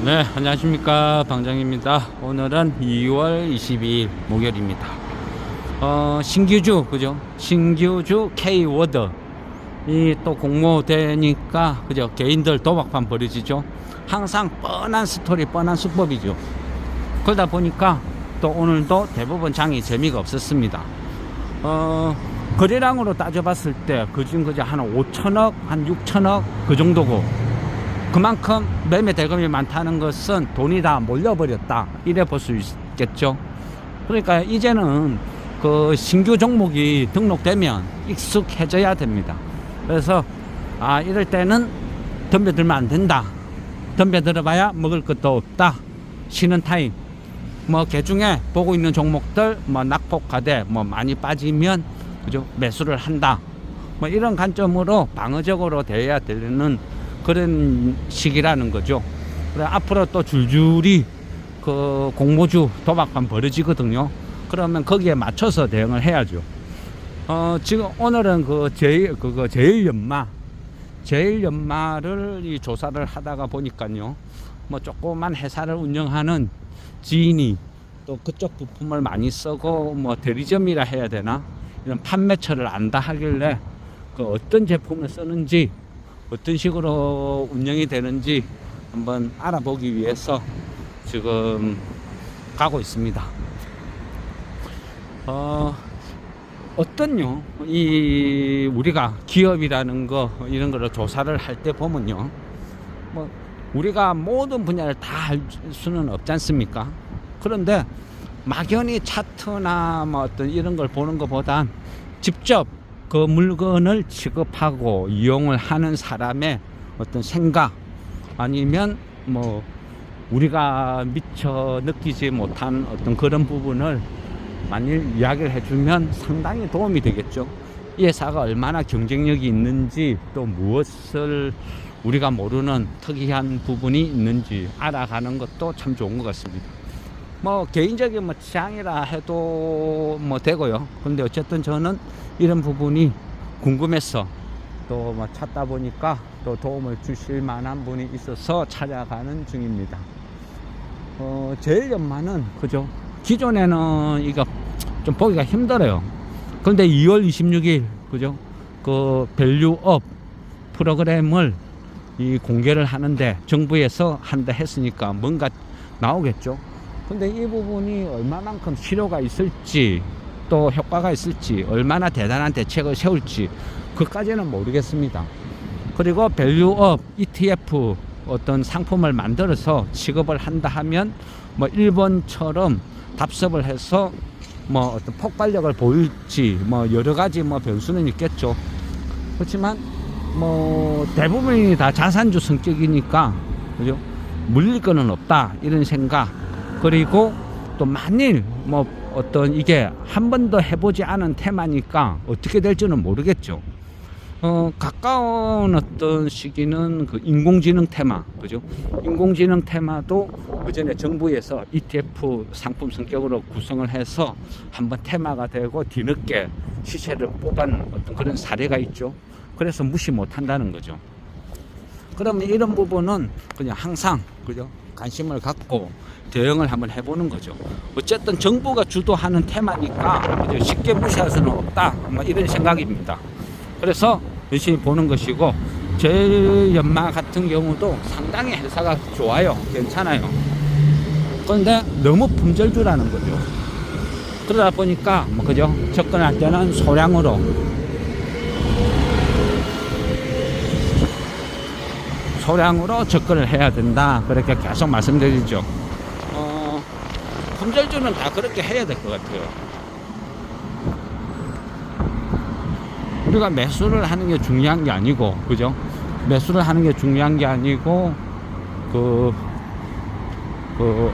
네, 안녕하십니까. 방장입니다. 오늘은 2월 22일 목요일입니다. 신규주, 그죠? 신규주 K워드. 이 또 공모되니까, 그죠? 개인들 도박판 벌어지죠. 항상 뻔한 스토리, 뻔한 수법이죠. 그러다 보니까 또 오늘도 대부분 장이 재미가 없었습니다. 거래량으로 따져봤을 때, 그중 그저 한 5천억, 한 6천억, 그 정도고, 그만큼 매매 대금이 많다는 것은 돈이 다 몰려버렸다, 이래 볼 수 있겠죠. 그러니까 이제는 그 신규 종목이 등록되면 익숙해져야 됩니다. 그래서 이럴 때는 덤벼들면 안 된다, 덤벼들어봐야 먹을 것도 없다, 쉬는 타임, 뭐 개중에 보고 있는 종목들 뭐 낙폭과대 뭐 많이 빠지면 그죠, 매수를 한다, 뭐 이런 관점으로 방어적으로 대해야 되는 그런 시기라는 거죠. 그래, 앞으로 또 줄줄이 그 공모주 도박판 벌어지거든요. 그러면 거기에 맞춰서 대응을 해야죠. 지금 오늘은 제일연마를 이 조사를 하다가 보니까요, 뭐 조그만 회사를 운영하는 지인이 또 그쪽 부품을 많이 쓰고 뭐 대리점이라 해야 되나, 이런 판매처를 안다 하길래 그 어떤 제품을 쓰는지, 어떤 식으로 운영이 되는지 한번 알아보기 위해서 지금 가고 있습니다. 어떤요, 이 우리가 기업이라는 거, 이런 거를 조사를 할 때 보면요, 뭐 우리가 모든 분야를 다 할 수는 없지 않습니까? 그런데 막연히 차트나 뭐 어떤 이런 걸 보는 것보단 직접 그 물건을 취급하고 이용을 하는 사람의 어떤 생각, 아니면 뭐 우리가 미처 느끼지 못한 어떤 그런 부분을 만일 이야기를 해주면 상당히 도움이 되겠죠. 이 회사가 얼마나 경쟁력이 있는지, 또 무엇을 우리가 모르는 특이한 부분이 있는지 알아가는 것도 참 좋은 것 같습니다. 뭐 개인적인 뭐 취향이라 해도 뭐 되고요. 근데 어쨌든 저는 이런 부분이 궁금해서 또 뭐 찾다 보니까 또 도움을 주실 만한 분이 있어서 찾아가는 중입니다. 제일연마는 그죠, 기존에는 이거 좀 보기가 힘들어요. 그런데 2월 26일 그죠, 그 밸류업 프로그램을 이 공개를 하는데 정부에서 한다 했으니까 뭔가 나오겠죠. 근데 이 부분이 얼마만큼 실효가 있을지, 또 효과가 있을지, 얼마나 대단한 대책을 세울지 그까지는 모르겠습니다. 그리고 밸류업 ETF 어떤 상품을 만들어서 취급을 한다 하면 뭐 일본처럼 답습을 해서 뭐 어떤 폭발력을 보일지, 뭐 여러 가지 뭐 변수는 있겠죠. 그렇지만 뭐 대부분이 다 자산주 성격이니까 그죠, 물릴 거는 없다, 이런 생각. 그리고 또 만일 뭐 어떤 이게 한 번도 해보지 않은 테마니까 어떻게 될지는 모르겠죠. 가까운 어떤 시기는 그 인공지능 테마, 그죠? 인공지능 테마도 그 전에 정부에서 ETF 상품 성격으로 구성을 해서 한번 테마가 되고 뒤늦게 시세를 뽑은 어떤 그런 사례가 있죠. 그래서 무시 못 한다는 거죠. 그러면 이런 부분은 그냥 항상 그죠, 관심을 갖고 대응을 한번 해보는 거죠. 어쨌든 정부가 주도하는 테마니까 그죠, 쉽게 무시할 수는 없다, 뭐 이런 생각입니다. 그래서 열심히 보는 것이고, 제일연마 같은 경우도 상당히 회사가 좋아요, 괜찮아요. 그런데 너무 품절주라는 거죠. 그러다 보니까 뭐 그죠, 접근할 때는 소량으로 접근을 해야 된다, 그렇게 계속 말씀드리죠. 품절주는 다 그렇게 해야 될 것 같아요. 우리가 매수를 하는 게 중요한 게 아니고, 그죠? 매수를 하는 게 중요한 게 아니고,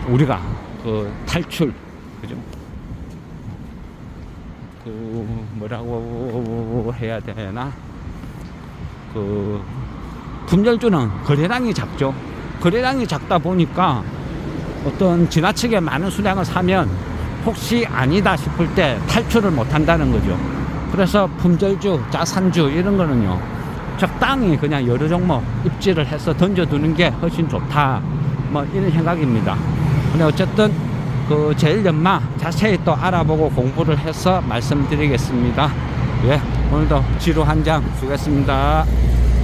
우리가 탈출, 그죠? 뭐라고 해야 되나? 품절주는 거래량이 작죠. 거래량이 작다 보니까 어떤 지나치게 많은 수량을 사면 혹시 아니다 싶을 때 탈출을 못 한다는 거죠. 그래서 품절주, 자산주 이런 거는요, 적당히 그냥 여러 종목 입지를 해서 던져두는 게 훨씬 좋다, 뭐 이런 생각입니다. 근데 어쨌든 그 제일연마 자세히 또 알아보고 공부를 해서 말씀드리겠습니다. 예, 오늘도 지루 한 장 수고했습니다.